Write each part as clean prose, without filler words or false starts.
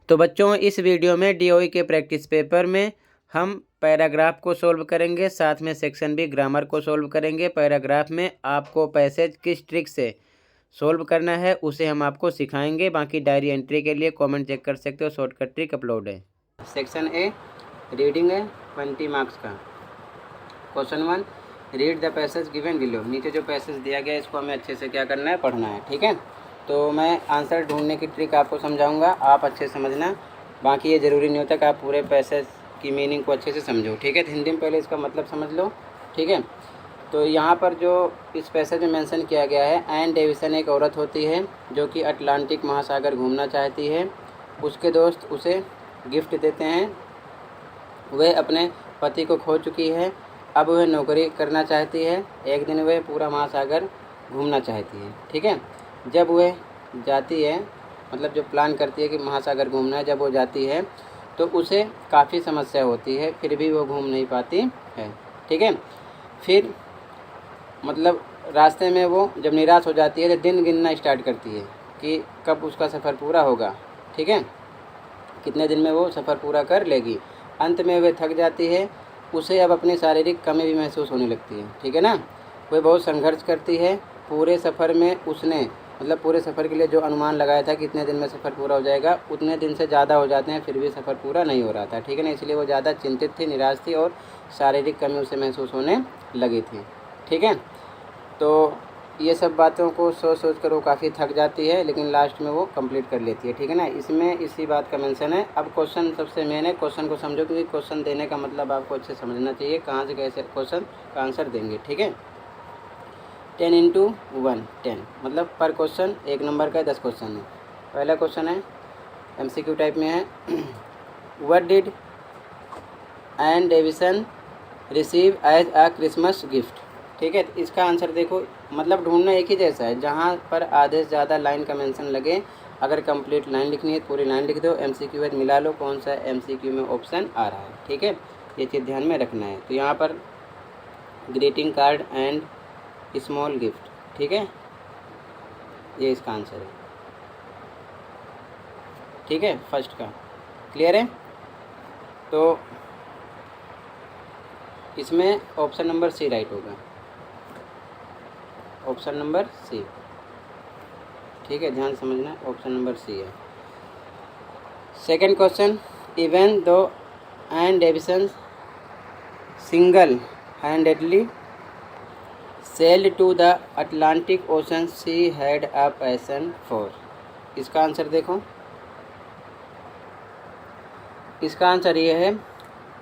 तो बच्चों इस वीडियो में डीओई के प्रैक्टिस पेपर में हम पैराग्राफ को सोल्व करेंगे, साथ में सेक्शन बी ग्रामर को सोल्व करेंगे। पैराग्राफ में आपको पैसेज किस ट्रिक से सोल्व करना है उसे हम आपको सिखाएंगे। बाकी डायरी एंट्री के लिए कमेंट चेक कर सकते हो, शॉर्टकट ट्रिक अपलोड है। सेक्शन ए रीडिंग है 20 मार्क्स का। Question 1 read the passage given below. नीचे जो पैसेज दिया गया इसको हमें अच्छे से क्या करना है, पढ़ना है। ठीक है, तो मैं आंसर ढूंढने की ट्रिक आपको समझाऊंगा, आप अच्छे समझना। बाकी ये ज़रूरी नहीं होता कि आप पूरे पैसेज की मीनिंग को अच्छे से समझो। ठीक है, तो हिंदी में पहले इसका मतलब समझ लो। ठीक है, तो यहाँ पर जो इस पैसेज में मेंशन किया गया है, एन डेविसन एक औरत होती है जो कि अटलांटिक महासागर घूमना चाहती है। उसके दोस्त उसे गिफ्ट देते हैं। वह अपने पति को खो चुकी है, अब वह नौकरी करना चाहती है। एक दिन वह पूरा महासागर घूमना चाहती है। ठीक है, जब वह जाती है, मतलब जो प्लान करती है कि महासागर घूमना है, जब वो जाती है तो उसे काफ़ी समस्या होती है, फिर भी वो घूम नहीं पाती है। ठीक है, फिर मतलब रास्ते में वो जब निराश हो जाती है तो दिन गिनना स्टार्ट करती है कि कब उसका सफ़र पूरा होगा। ठीक है, कितने दिन में वो सफ़र पूरा कर लेगी। अंत में वह थक जाती है, उसे अब अपनी शारीरिक कमी भी महसूस होने लगती है। ठीक है ना, वह बहुत संघर्ष करती है। पूरे सफ़र में उसने मतलब पूरे सफ़र के लिए जो अनुमान लगाया था कितने दिन में सफ़र पूरा हो जाएगा, उतने दिन से ज़्यादा हो जाते हैं, फिर भी सफ़र पूरा नहीं हो रहा था। ठीक है ना, इसलिए वो ज़्यादा चिंतित थी, निराश थी और शारीरिक कमी उसे महसूस होने लगी थी। ठीक है, तो ये सब बातों को सोच सोच कर वो काफ़ी थक जाती है, लेकिन लास्ट में वो कंप्लीट कर लेती है। ठीक है ना, इसमें इसी बात का मेंशन है। अब क्वेश्चन सबसे मेन है, क्वेश्चन को समझो, क्योंकि क्वेश्चन देने का मतलब आपको अच्छे समझना चाहिए कहाँ से कैसे क्वेश्चन का आंसर देंगे। ठीक है, 10 × 1 10, मतलब पर क्वेश्चन 1 नंबर का 10 क्वेश्चन है। पहला क्वेश्चन है MCQ टाइप में है, what did Ann Davison receive as a Christmas gift. ठीक है, इसका आंसर देखो, मतलब ढूंढना एक ही जैसा है, जहाँ पर आधे से ज़्यादा लाइन का मेंशन लगे। अगर कंप्लीट लाइन लिखनी है पूरी लाइन लिख दो, MCQ है मिला लो कौन सा MCQ में ऑप्शन आ रहा है। ठीक है, ये चीज़ ध्यान में रखना है। तो यहाँ पर greeting card and small gift. ठीक है, ये इसका आंसर है। ठीक है, फर्स्ट का क्लियर है। तो इसमें ऑप्शन नंबर सी राइट होगा, ऑप्शन नंबर सी। ठीक है, ध्यान समझना, ऑप्शन नंबर सी है। Second question, even though Ann Davison single handedly sailed to the Atlantic Ocean she had a passion for. इसका आंसर देखो, इसका आंसर ये है,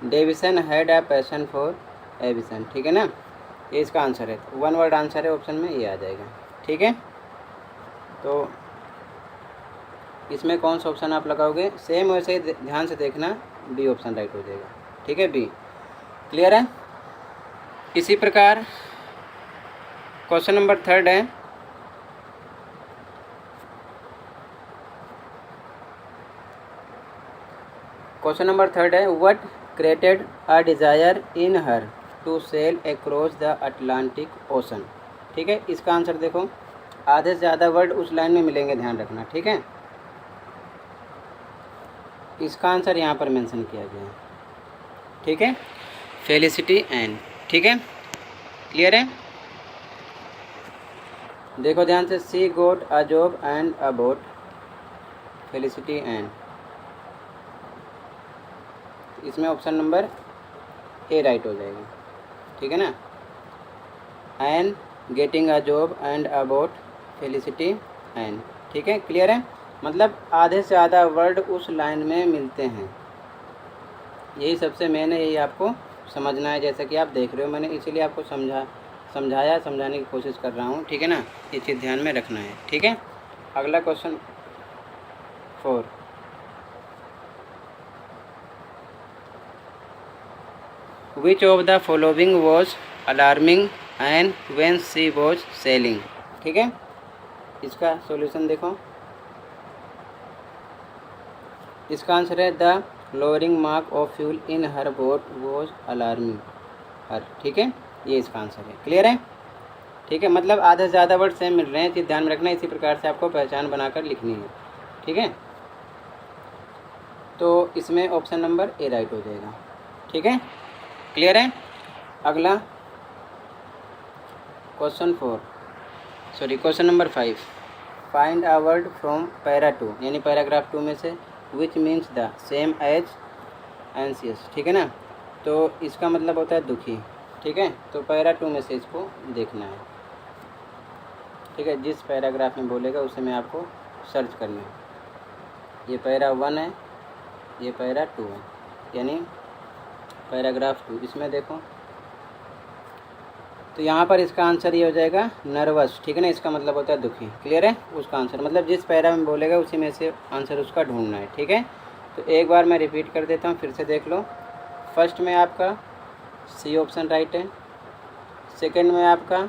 Davison had a passion for aviation. ठीक है ना, ये इसका आंसर है। तो 1 वर्ड आंसर है, ऑप्शन में ये आ जाएगा। ठीक है, तो इसमें कौन सा ऑप्शन आप लगाओगे, सेम वैसे ही ध्यान से देखना, बी ऑप्शन राइट हो जाएगा। ठीक है, बी क्लियर है। इसी प्रकार क्वेश्चन नंबर 3 है, क्वेश्चन नंबर 3 है, what created a desire in her to sail across the Atlantic ocean. ठीक है, इसका आंसर देखो, आधे से ज़्यादा वर्ड उस लाइन में मिलेंगे, ध्यान रखना। ठीक है, इसका आंसर यहाँ पर मेंशन किया गया है। ठीक है, फेलिसिटी एन। ठीक है, क्लियर है। देखो ध्यान से, she got a job and a boat, Felicity Ann. इसमें ऑप्शन नंबर ए राइट हो जाएगा। ठीक है ना, Ann getting a job and a boat, Felicity Ann. ठीक है, क्लियर है, मतलब आधे से ज़्यादा वर्ड उस लाइन में मिलते हैं। यही सबसे मेन है, यही आपको समझना है। जैसा कि आप देख रहे हो, मैंने इसीलिए आपको समझाने की कोशिश कर रहा हूँ। ठीक है ना, ये चीज़ ध्यान में रखना है। ठीक है, अगला question 4, which of the following was alarming and when she was sailing. ठीक है, इसका सॉल्यूशन देखो, इसका आंसर है, the lowering mark of fuel in her boat was alarming her. ठीक है, ये इसका आंसर है। क्लियर है। ठीक है, मतलब आधे से ज़्यादा वर्ड सेम मिल रहे हैं, चीज़ ध्यान में रखना। इसी प्रकार से आपको पहचान बनाकर लिखनी है। ठीक है, तो इसमें ऑप्शन नंबर ए राइट हो जाएगा। ठीक है, क्लियर है। अगला question number 5, find a word from para 2, यानी पैराग्राफ 2 में से which means the same as anxious. ठीक है ना, तो इसका मतलब होता है दुखी। ठीक है, तो पैरा 2 में से इसको देखना है। ठीक है, जिस पैराग्राफ में बोलेगा उसे मैं आपको सर्च करना है। ये पैरा 1 है, ये पैरा 2 है, यानी पैराग्राफ 2। इसमें देखो तो यहाँ पर इसका आंसर ये हो जाएगा नर्वस। ठीक है ना, इसका मतलब होता है दुखी। क्लियर है, उसका आंसर मतलब जिस पैरा में बोलेगा उसी में से आंसर उसका ढूंढना है। ठीक है, तो एक बार मैं रिपीट कर देता हूँ, फिर से देख लो। फर्स्ट में आपका सी ऑप्शन राइट है, सेकंड में आपका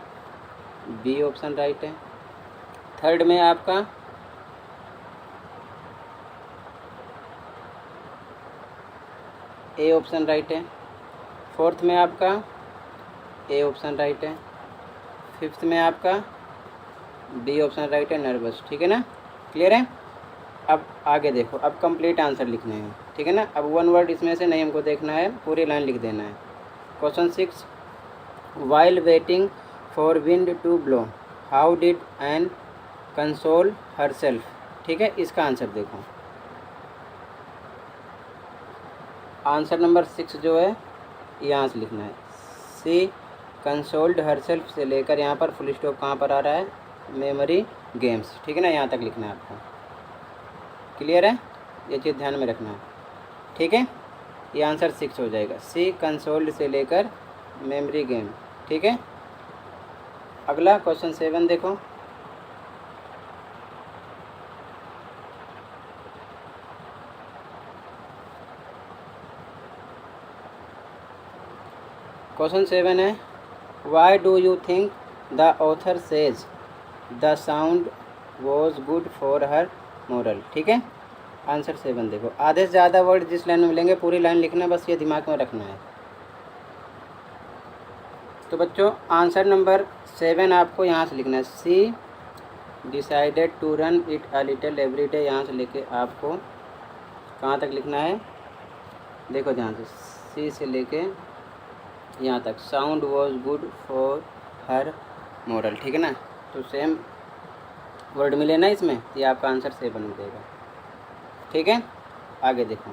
बी ऑप्शन राइट है, थर्ड में आपका ए ऑप्शन राइट है, फोर्थ में आपका ए ऑप्शन राइट है, फिफ्थ में आपका बी ऑप्शन राइट है, नर्वस। ठीक है ना, क्लियर है। अब आगे देखो, अब कंप्लीट आंसर लिखने हैं। ठीक है ना, अब वन वर्ड इसमें से नहीं हमको देखना है, पूरी लाइन लिख देना है। Question 6, while waiting for wind to blow how did Ann console herself. ठीक है, इसका आंसर देखो। आंसर नंबर 6 जो है यहाँ से लिखना है, सी कंसोल्ड हरसेल्फ से लेकर यहाँ पर फुल स्टॉप कहाँ पर आ रहा है, मेमोरी गेम्स। ठीक है ना, यहाँ तक लिखना है आपको। क्लियर है, ये चीज़ ध्यान में रखना है। ठीक है, ये आंसर 6 हो जाएगा, सी कंसोल्ड से लेकर मेमोरी गेम। ठीक है, अगला क्वेश्चन 7 देखो। क्वेश्चन 7 है, why do you think the author says the sound was good for her moral. ठीक है, आंसर 7 देखो। आधे से ज़्यादा वर्ड जिस लाइन में मिलेंगे पूरी लाइन लिखना, बस ये दिमाग में रखना है। तो बच्चों आंसर नंबर 7 आपको यहाँ से लिखना है, she decided to run it a little every day. यहाँ से लेके आपको कहाँ तक लिखना है, देखो ध्यान से, सी से लेके यहाँ तक, sound was good for her moral. ठीक है ना, तो सेम वर्ड मिले ना इसमें, ये आपका आंसर 7 हो जाएगा। ठीक है, आगे देखो।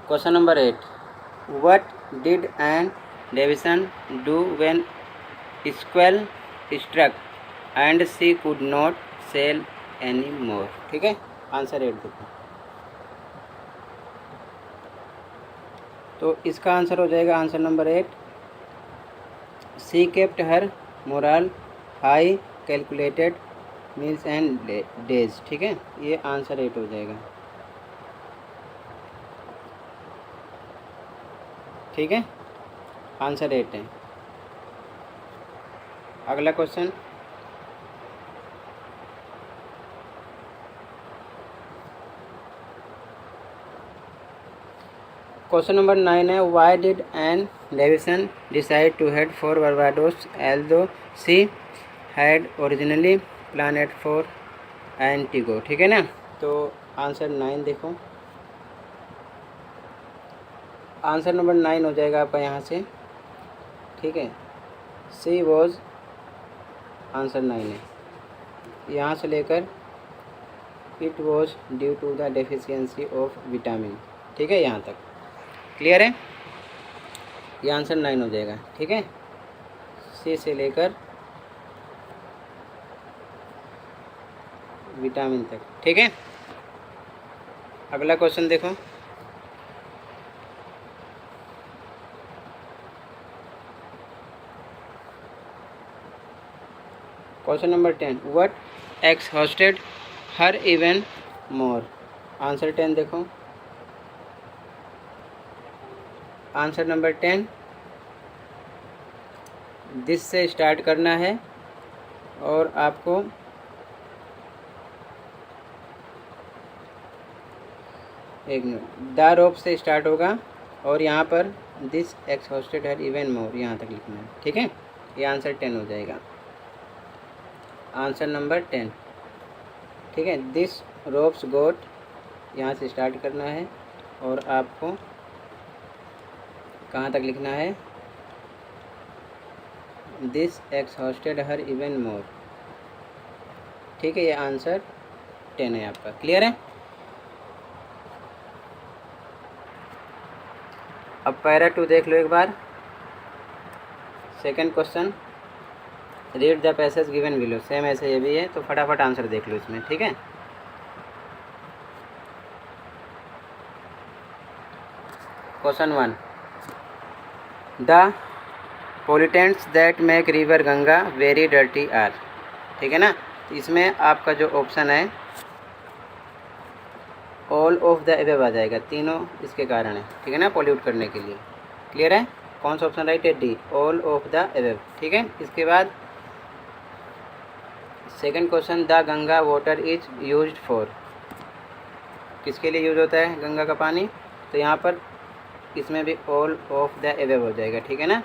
Question number 8, what did Ann Davison do when squall struck and she could not sail any more. ठीक है, आंसर 8 देखो। तो इसका आंसर हो जाएगा answer number 8, she kept her morale high calculated meals and days. ठीक है, ये आंसर 8 हो जाएगा। ठीक है, आंसर 8 है। अगला क्वेश्चन, क्वेश्चन नंबर 9 है, why did Ann Davison decide to head for Barbados although she had originally planned for Antigua. ठीक है ना, तो आंसर 9 देखो। आंसर नंबर 9 हो जाएगा आपका यहाँ से। ठीक है, सी वॉज आंसर 9 है, यहाँ से लेकर it was due to the deficiency of vitamin. ठीक है, यहाँ तक क्लियर है, ये आंसर 9 हो जाएगा। ठीक है, सी से लेकर विटामिन तक। ठीक है, अगला क्वेश्चन देखो। Question number 10, what exhausted her even more. Answer 10 देखो। आंसर नंबर 10 दिस से स्टार्ट करना है और आपको एक मिनट, द रोप से स्टार्ट होगा और यहाँ पर this exhausted her even more यहाँ तक लिखना है। ठीक है, ये आंसर 10 हो जाएगा, आंसर नंबर 10। ठीक है, दिस रोप्स गोट यहाँ से स्टार्ट करना है और आपको कहाँ तक लिखना है, this exhausted her even more. ठीक है, ये आंसर 10 है आपका। क्लियर है? अब पैरा 2 देख लो एक बार। Second question, read the passage given below. Same ऐसे ये भी है, तो फटाफट आंसर देख लो इसमें। ठीक है, question 1, the pollutants that make river Ganga very dirty are. ठीक है ना, तो इसमें आपका जो ऑप्शन है ऑल ऑफ द एबव आ जाएगा, तीनों इसके कारण है। ठीक है ना, पोल्यूट करने के लिए। क्लियर है? कौन सा ऑप्शन राइट है? D, all of the above. ठीक है, इसके बाद second question, the Ganga water is used for. किसके लिए यूज होता है गंगा का पानी? तो यहाँ पर इसमें भी ऑल ऑफ द एबव हो जाएगा। ठीक है ना,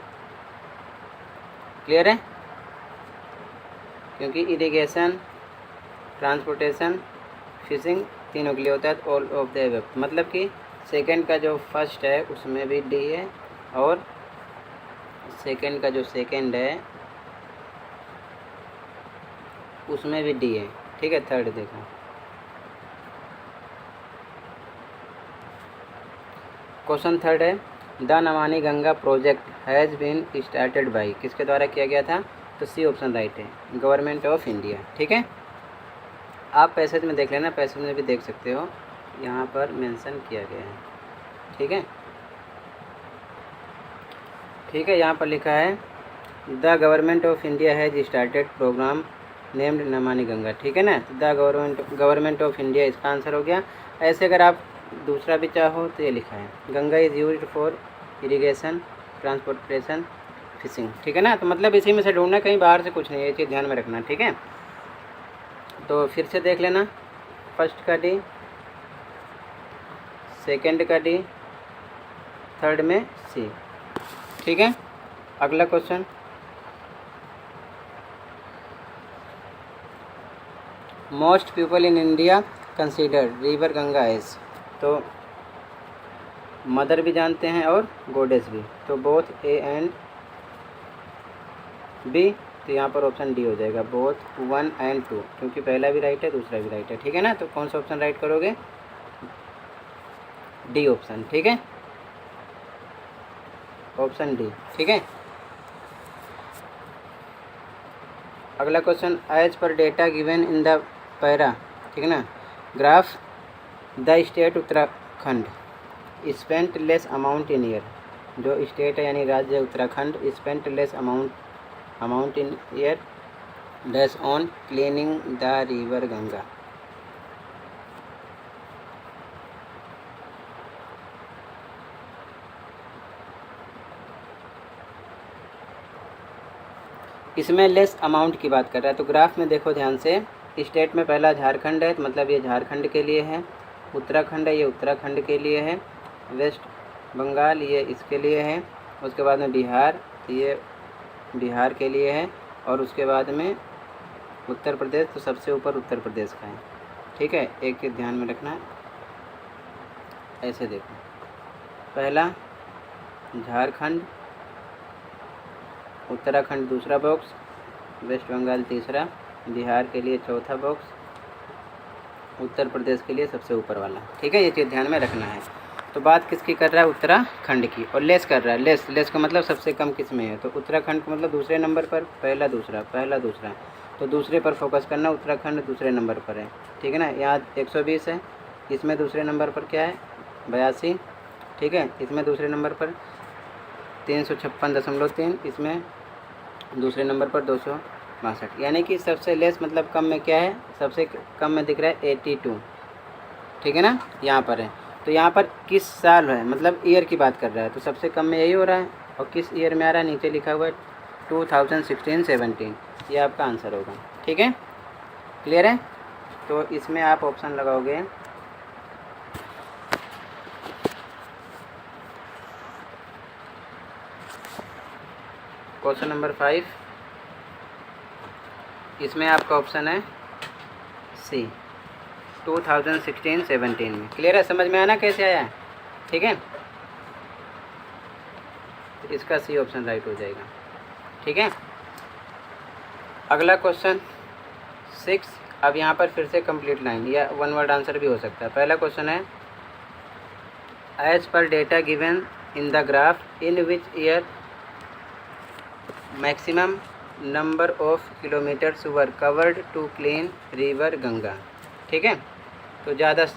क्लियर है? क्योंकि इरिगेशन, ट्रांसपोर्टेशन, फिशिंग तीनों के लिए होता है, तो ऑल ऑफ द एबव। मतलब कि सेकंड का जो फर्स्ट है उसमें भी डी है, और सेकंड का जो सेकंड है उसमें भी डी है। ठीक है, थर्ड देखो, क्वेश्चन थर्ड है, the Namami Ganga project has been started by. किसके द्वारा किया गया था? तो सी ऑप्शन राइट है, गवर्नमेंट ऑफ इंडिया। ठीक है, आप पैसेज में देख लेना, पैसेज में भी देख सकते हो, यहाँ पर मेंशन किया गया है। ठीक है, ठीक है, यहाँ पर लिखा है the government of India has started programme named Namami Ganga. ठीक है ना, द गवर्नमेंट ऑफ इंडिया इसका आंसर हो गया। ऐसे अगर आप दूसरा भी चाहो तो ये लिखा है, Ganga is used for irrigation, transportation, fishing. ठीक है ना, तो मतलब इसी में से ढूंढना, कहीं बाहर से कुछ नहीं है, ये चीज़ ध्यान में रखना। ठीक है, तो फिर से देख लेना, फर्स्ट का डी, सेकंड का डी, थर्ड में सी। ठीक है, अगला question, most people in India consider river Ganga as. तो मदर भी जानते हैं और गॉडेस भी, तो बोथ ए एंड बी। तो यहाँ पर ऑप्शन डी हो जाएगा, बोथ 1 एंड 2, क्योंकि पहला भी राइट है दूसरा भी राइट है। ठीक है ना, तो कौन सा ऑप्शन राइट करोगे? D option. ठीक है, ऑप्शन डी। ठीक है, अगला question, as per data given in the para. ठीक है ना, graph the state Uttarakhand spent less amount in year. जो स्टेट है यानी राज्य Uttarakhand, spent less amount in year dash on cleaning the river Ganga. इसमें लेस अमाउंट की बात कर रहा है, तो ग्राफ में देखो ध्यान से, स्टेट में पहला झारखंड है, तो मतलब ये झारखंड के लिए है, उत्तराखंड है ये उत्तराखंड के लिए है, वेस्ट बंगाल ये इसके लिए है, उसके बाद में बिहार ये बिहार के लिए है, और उसके बाद में उत्तर प्रदेश, तो सबसे ऊपर उत्तर प्रदेश का है। ठीक है, एक चीज़ ध्यान में रखना है, ऐसे देखो, पहला झारखंड, उत्तराखंड दूसरा बॉक्स, वेस्ट बंगाल तीसरा, बिहार के लिए चौथा बॉक्स, उत्तर प्रदेश के लिए सबसे ऊपर वाला। ठीक है, ये चीज़ ध्यान में रखना है। तो बात किसकी कर रहा है? उत्तराखंड की, और लेस कर रहा है, लेस का मतलब सबसे कम किस में है, तो उत्तराखंड का मतलब दूसरे नंबर पर, पहला दूसरा, तो दूसरे पर फोकस करना, उत्तराखंड दूसरे नंबर पर है। ठीक है ना, यहाँ 120 है, इसमें दूसरे नंबर पर क्या है? 82। ठीक है, इसमें दूसरे नंबर पर 356.3, इसमें दूसरे नंबर पर 262, यानी कि सबसे लेस मतलब कम में क्या है? सबसे कम में दिख रहा है 82। ठीक है ना, यहाँ पर है, तो यहाँ पर किस साल है, मतलब ईयर की बात कर रहा है, तो सबसे कम में यही हो रहा है, और किस ईयर में आ रहा है, नीचे लिखा हुआ है 2016-17, ये आपका आंसर होगा। ठीक है, क्लियर है? तो इसमें आप ऑप्शन लगाओगे क्वेश्चन नंबर 5, इसमें आपका ऑप्शन है सी, 2016-17 में। क्लियर है? समझ में आना कैसे आया है? ठीक है, तो इसका सी ऑप्शन राइट हो जाएगा। ठीक है, अगला क्वेश्चन 6। अब यहाँ पर फिर से कंप्लीट लाइन या वन वर्ड आंसर भी हो सकता है। पहला क्वेश्चन है, as per data given in the graph in which year maximum number of kilometres were covered to clean river Ganga. ठीक है, तो ज़्यादा से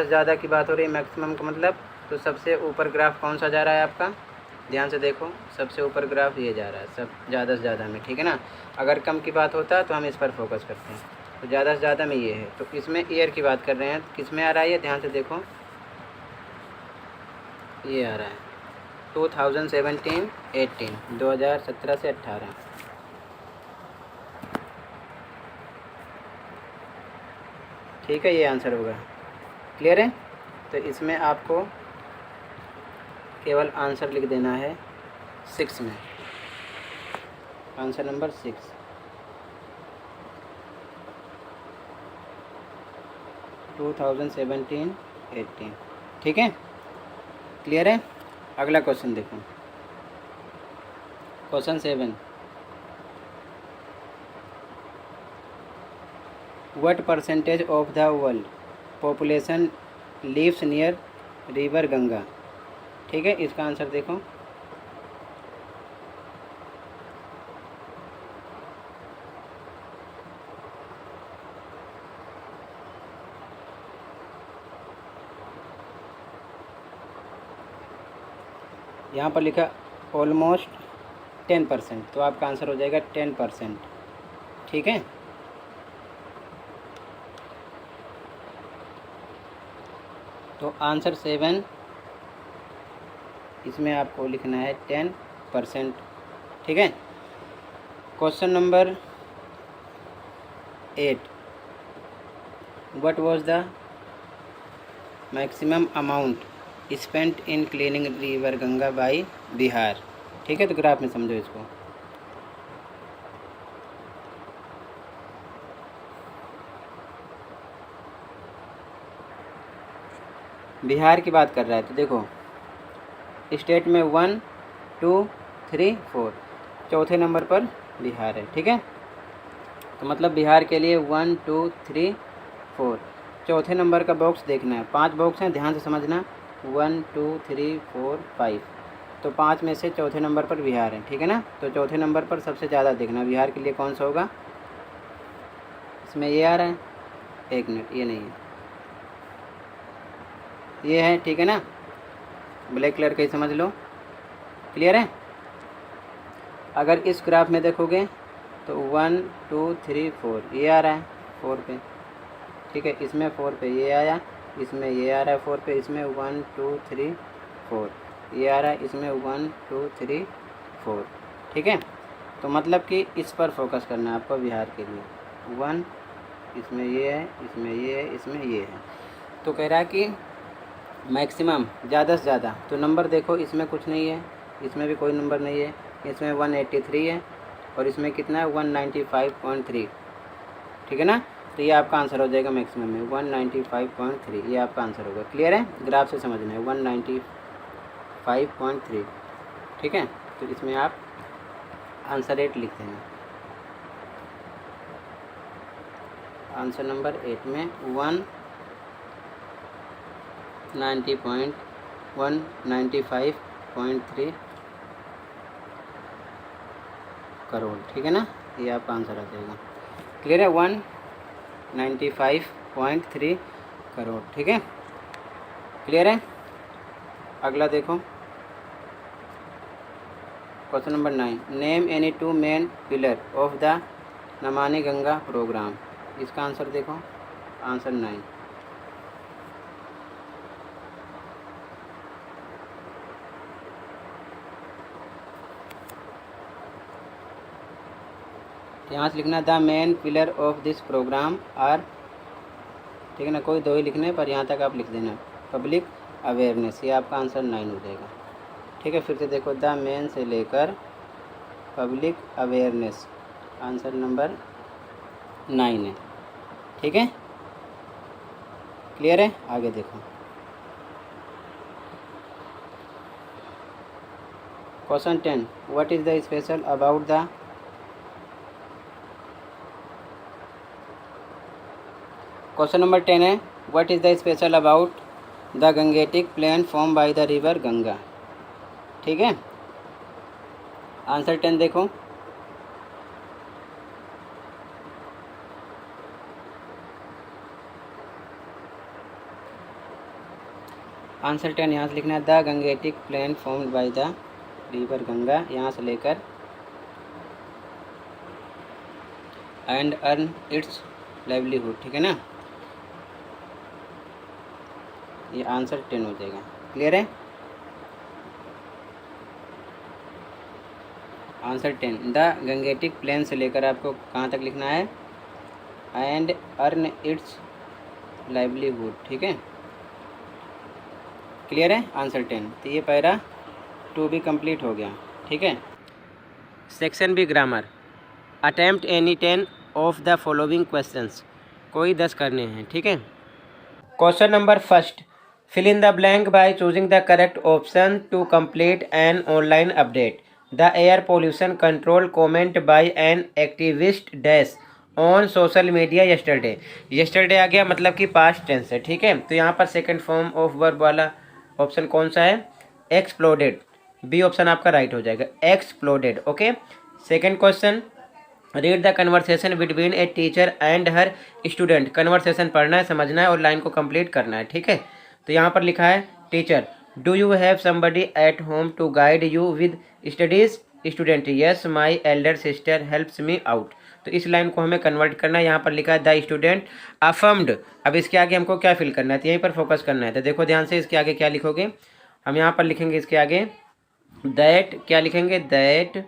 ज़्यादा की बात हो रही है। मैक्सिमम का मतलब, तो सबसे ऊपर ग्राफ कौन सा जा रहा है आपका? ध्यान से देखो, सबसे ऊपर ग्राफ ये जा रहा है, सब ज़्यादा से ज़्यादा में। ठीक है ना, अगर कम की बात होता तो हम इस पर फोकस करते हैं। तो ज़्यादा से ज़्यादा में ये है, तो इसमें ईयर की बात कर रहे हैं। किस में आ रहा है ये? ध्यान से देखो, ये आ रहा है 2017-18, 2017 से 18। ठीक है, ये आंसर होगा। क्लियर है? तो इसमें आपको केवल आंसर लिख देना है 6 में, आंसर नंबर 6। 2017-18। ठीक है, क्लियर है? अगला क्वेश्चन देखो, question 7। What percentage of the world population lives near river Ganga? ठीक है, इसका आंसर देखो, यहाँ पर लिखा ऑलमोस्ट 10%, तो आपका आंसर हो जाएगा 10%। ठीक है, तो आंसर 7, इसमें आपको लिखना है 10%। ठीक है, question number 8। What was the maximum amount spent in cleaning river Ganga by Bihar? ठीक है, तो ग्राफ में समझो इसको। बिहार की बात कर रहा है, तो देखो स्टेट में 1, 2, 3, 4, चौथे नंबर पर बिहार है। ठीक है, तो मतलब बिहार के लिए 1, 2, 3, 4, चौथे नंबर का बॉक्स देखना है। 5 बॉक्स हैं, ध्यान से समझना, 1, 2, 3, 4, 5, तो 5 में से चौथे नंबर पर बिहार है। ठीक है ना, तो चौथे नंबर पर सबसे ज़्यादा देखना बिहार के लिए कौन सा होगा। इसमें ये आ रहा है, 1 मिनट, ये नहीं है, ये है। ठीक है ना, ब्लैक कलर का ही समझ लो। क्लियर है? अगर इस ग्राफ में देखोगे तो 1, 2, 3, 4 ये आ रहा है 4 पे। ठीक है, इसमें 4 पे ये आया, इसमें ये आ रहा है 4 पे, इसमें 1, 2, 3, 4 ये आ रहा है, इसमें 1, 2, 3, 4। ठीक है, तो मतलब कि इस पर फोकस करना है आपको बिहार के लिए। 1, इसमें ये है, इसमें ये है, इसमें ये है। तो कह रहा है कि मैक्सिमम ज़्यादा से ज़्यादा, तो नंबर देखो, इसमें कुछ नहीं है, इसमें भी कोई नंबर नहीं है, इसमें 183 है और इसमें कितना है 195.3। ठीक है ना, तो ये आपका आंसर हो जाएगा मैक्सिमम में 195.3, ये आपका आंसर होगा। क्लियर है? ग्राफ से समझना है 195.3। ठीक है, तो इसमें आप आंसर 8 लिख देना। आंसर नंबर 8 में 195.3 करोड़। ठीक है ना, ये आपका आंसर आ जाएगा। क्लियर है? 195.3 करोड़। ठीक है, क्लियर है? अगला देखो, question number 9। Name any 2 main pillar of the Namami Ganga programme. इसका आंसर देखो, आंसर 9। यहाँ से लिखना the main pillar of this programme are. ठीक है ना, कोई 2 ही लिखने पर यहाँ तक आप लिख देना। पब्लिक अवेयरनेस, ये आपका आंसर 9 हो जाएगा। ठीक है, फिर से देखो, द मेन से लेकर पब्लिक अवेयरनेस, आंसर नंबर 9 है। ठीक है, क्लियर है? आगे देखो, question 10, what is the special about the, question number 10 है, what is the special about the Gangetic plain form by the river Ganga. ठीक है, आंसर 10 देखो, आंसर 10 यहाँ से लिखना है, the Gangetic plain formed by the river Ganga, यहाँ से लेकर एंड अर्न इट्स लाइवलीहुड। ठीक है ना, ये आंसर 10 हो जाएगा। क्लियर है? आंसर 10, द गंगेटिक प्लेन से लेकर आपको कहाँ तक लिखना है, एंड अर्न इट्स लाइवलीहुड। ठीक है, क्लियर है? आंसर 10। तो ये पैरा 2 भी कंप्लीट हो गया। ठीक है, section B grammar, attempt any 10 of the following questions, कोई 10 करने हैं। ठीक है, question number first, fill in the blank by choosing the correct option to complete an online update. The air pollution control comment by an activist dash on social media yesterday. Yesterday आ गया, मतलब कि past tense है। ठीक है, तो यहाँ पर सेकंड फॉर्म ऑफ वर्ब वाला ऑप्शन कौन सा है, एक्सप्लोडेड। बी ऑप्शन आपका राइट हो जाएगा, exploded. Okay, second question, read the conversation between a teacher and her student. Conversation पढ़ना है, समझना है और लाइन को कंप्लीट करना है। ठीक है, तो यहाँ पर लिखा है, teacher, do you have somebody at home to guide you with studies. Student, yes my elder sister helps me out. तो इस लाइन को हमें कन्वर्ट करना है। यहाँ पर लिखा है, द स्टूडेंट अफर्म्ड। अब इसके आगे हमको क्या फिल करना है, तो यहीं पर फोकस करना है। तो देखो ध्यान से, इसके आगे क्या लिखोगे, हम यहाँ पर लिखेंगे इसके आगे दैट, क्या लिखेंगे, दैट,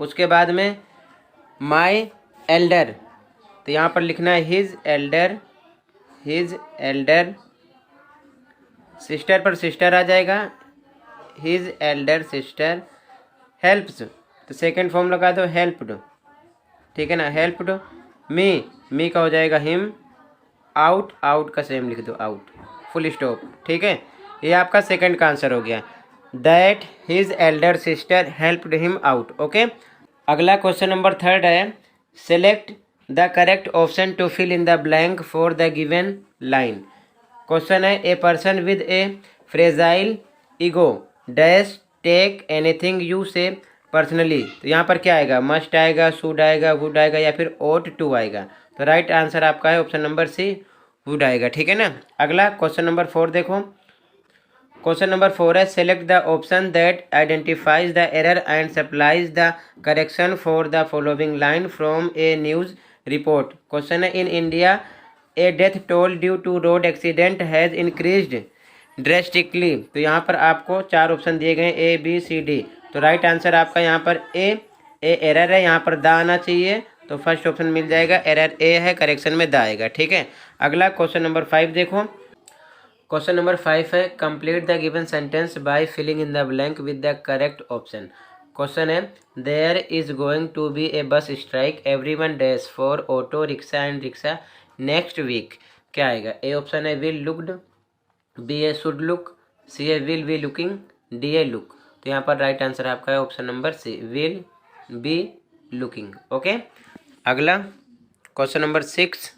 उसके बाद में माई एल्डर, तो यहाँ पर लिखना है his Elder, his elder, sister पर सिस्टर आ जाएगा, हिज एल्डर सिस्टर हेल्प्स, तो सेकंड फॉर्म लगा दो हेल्प्ड। ठीक है ना, हेल्प्ड मी, मी का हो जाएगा हिम, आउट, आउट का सेम लिख दो, आउट, फुल स्टॉप। ठीक है, ये आपका सेकंड का आंसर हो गया, that his elder sister helped him out. Okay, अगला क्वेश्चन नंबर थर्ड है, select the correct option to fill in the blank for the given line. Question है, a person with a fragile ego dash take anything you say personally. तो यहाँ पर क्या आएगा, must आएगा, should आएगा, would आएगा, या फिर ought टू आएगा। तो राइट आंसर आपका है ऑप्शन नंबर सी, वुड आएगा। ठीक है ना, अगला क्वेश्चन नंबर 4 देखो, क्वेश्चन नंबर 4 है, select the option that identifies the error and supplies the correction for the following line from a news report. Question है, in India a death toll due to road accident has increased drastically. तो यहाँ पर आपको 4 option दिए गए, A B C D. तो right answer आपका यहाँ पर ए एरर है, यहाँ पर द आना चाहिए, तो फर्स्ट ऑप्शन मिल जाएगा, एरर ए है, करेक्शन में द आएगा। ठीक है, अगला क्वेश्चन नंबर 5 देखो, क्वेश्चन नंबर 5 है, complete the given sentence by filling in the blank with the correct option. Question है, there is going to be a bus strike, everyone dash for auto rickshaw and rickshaw next week. क्या आएगा, A option है will looked, B a should look, C a will be looking, D a look. तो यहाँ पर right answer आपका है option number C, will be looking. Okay, अगला question number 6,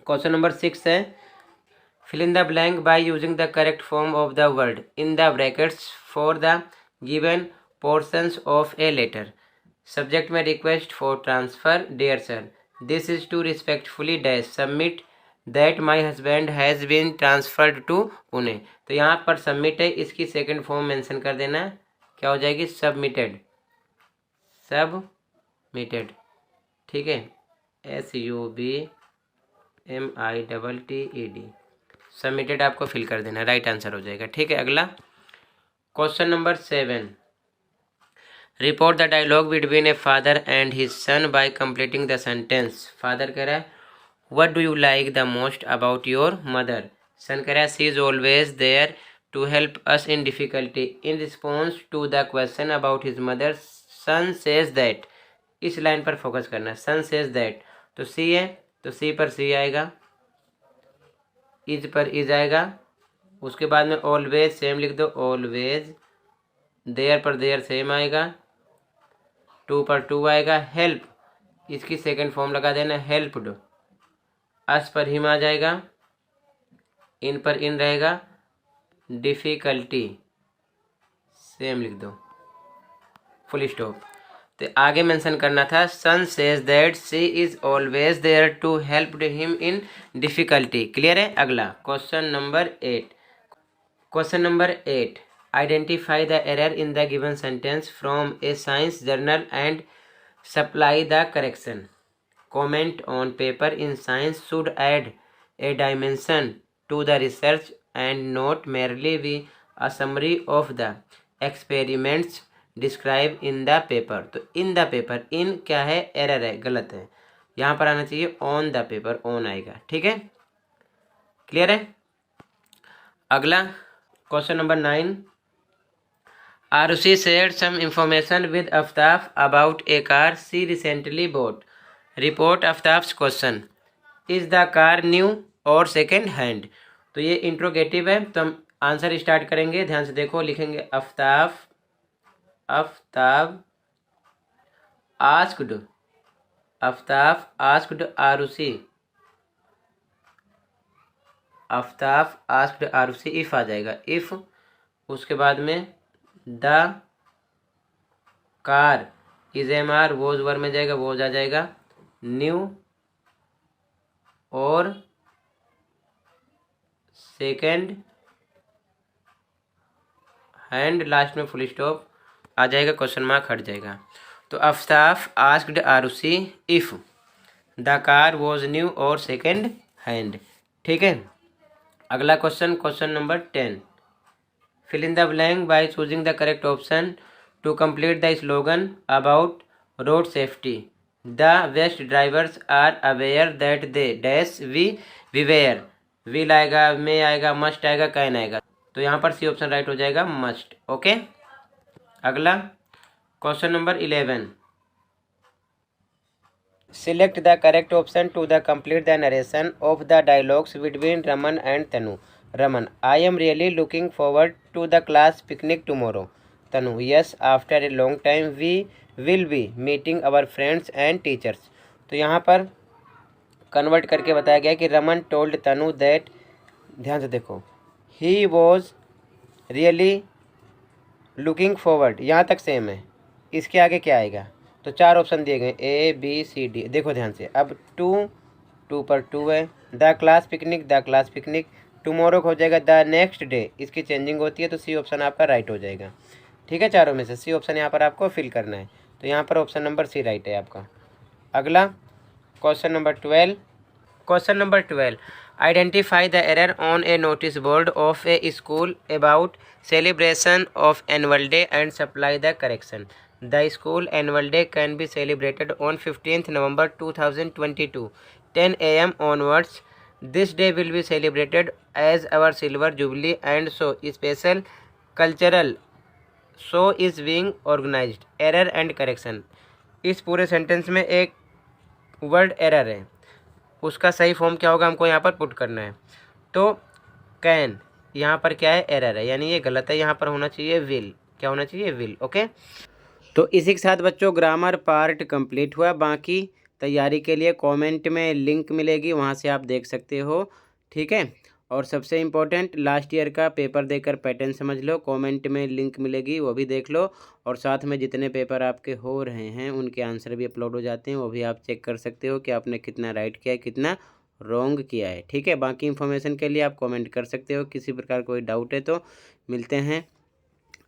question number 6 है, fill in the blank by using the correct form of the word in the brackets for the given portions of a letter. Subject में request for transfer, dear sir, this is to respectfully dash submit that my husband has been transferred to Pune. तो यहाँ पर submit है, इसकी second form mention कर देना, क्या हो जाएगी, submitted, submitted। ठीक है, SUBMITTED, सबमिटेड आपको फिल कर देना, राइट आंसर हो जाएगा। ठीक है, अगला question number 7, report the dialogue between a father and his son by completing the sentence. Father कह रहा है, what do you like the most about your mother. Son कह रहा है, she is always there to help us in difficulty. In response to the question about his mother, son says that. इस line पर focus करना है, son says that. तो सी है तो सी पर सी आएगा, इज पर इज आएगा, उसके बाद में ऑलवेज सेम लिख दो, ऑलवेज। देयर पर देयर सेम आएगा, टू पर टू आएगा, हेल्प इसकी सेकंड फॉर्म लगा देना, हेल्प्ड। अस पर हिम आ जाएगा, इन पर इन रहेगा, डिफिकल्टी सेम लिख दो, फुल स्टॉप। तो आगे मेंशन करना था, son says that she is always there to help him in difficulty. Clear है। अगला question number 8। Question number 8, identify the error in the given sentence from a science journal and supply the correction. Comment on paper in science should add a dimension to the research and not merely be a summary of the experiments describe in the paper. तो in the paper, इन क्या है, error है, गलत है, यहाँ पर आना चाहिए ऑन द पेपर, ऑन आएगा। ठीक है, क्लियर है। अगला question number 9, Arushi shared some information with Aftab about a car she recently bought. Report Aftab's question, is the car new और सेकेंड हैंड। तो ये इंट्रोगेटिव है, तो हम आंसर स्टार्ट करेंगे, ध्यान से देखो। लिखेंगे Aftab asked, Aftab asked Arushi, Aftab asked Arushi, if आ जाएगा, इफ। उसके बाद में the car is M R, was were में जाएगा, वोज आ जाएगा, न्यू और सेकेंड हैंड, लास्ट में फुल स्टॉप आ जाएगा, क्वेश्चन मार्क हट जाएगा। तो Aftab asked Arushi if the car was new और सेकेंड हैंड। ठीक है। अगला question, question number 10, fill in the blank by choosing the correct option to complete the slogan about road safety. The best drivers are aware that they dash we wear. Will आएगा, may आएगा, must आएगा, can आएगा। तो यहाँ पर सी option right हो जाएगा, must. Okay. अगला question number 11, select the correct option to the complete the narration of the dialogues between Raman and Tanu. Raman, I am really looking forward to the class picnic tomorrow. Tanu, yes after a long time we will be meeting our friends and teachers. तो यहाँ पर convert करके बताया गया कि Raman told Tanu that, ध्यान से देखो, he was really looking forward, यहाँ तक सेम है, इसके आगे क्या आएगा। तो 4 ऑप्शन दिए गए, ए बी सी डी, देखो ध्यान से। अब टू पर टू है, द क्लास पिकनिक, टुमारो हो जाएगा द नेक्स्ट डे, इसकी चेंजिंग होती है, तो सी ऑप्शन आपका राइट हो जाएगा। ठीक है, चारों में से सी ऑप्शन यहाँ पर आपको फिल करना है, तो यहाँ पर ऑप्शन नंबर सी राइट है आपका। अगला question number 12, question number 12, identify the error on A notice board of A school about celebration of annual day and supply the correction. The school annual day can be celebrated on 15th November 2022, 10 a.m. onwards. This day will be celebrated as our silver jubilee and so special cultural show is being organized. Error and correction. इस पूरे sentence में एक word error है, उसका सही form क्या होगा हमको यहाँ पर पुट करना है। तो कैन, यहाँ पर क्या है, एरर है, यानी ये गलत है, यहाँ पर होना चाहिए विल। क्या होना चाहिए, विल। ओके। तो इसी के साथ बच्चों ग्रामर पार्ट कंप्लीट हुआ। बाकी तैयारी के लिए कमेंट में लिंक मिलेगी, वहाँ से आप देख सकते हो। ठीक है। और सबसे इम्पोर्टेंट, लास्ट ईयर का पेपर देकर पैटर्न समझ लो, कमेंट में लिंक मिलेगी, वो भी देख लो। और साथ में जितने पेपर आपके हो रहे हैं उनके आंसर भी अपलोड हो जाते हैं, वो भी आप चेक कर सकते हो कि आपने कितना राइट किया है, कितना रॉन्ग किया है। ठीक है। बाकी इन्फॉर्मेशन के लिए आप कमेंट कर सकते हो, किसी प्रकार कोई डाउट है तो। मिलते हैं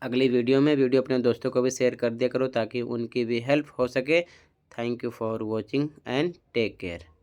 अगली वीडियो में। वीडियो अपने दोस्तों को भी शेयर कर दिया करो ताकि उनकी भी हेल्प हो सके। Thank you for watching and take care.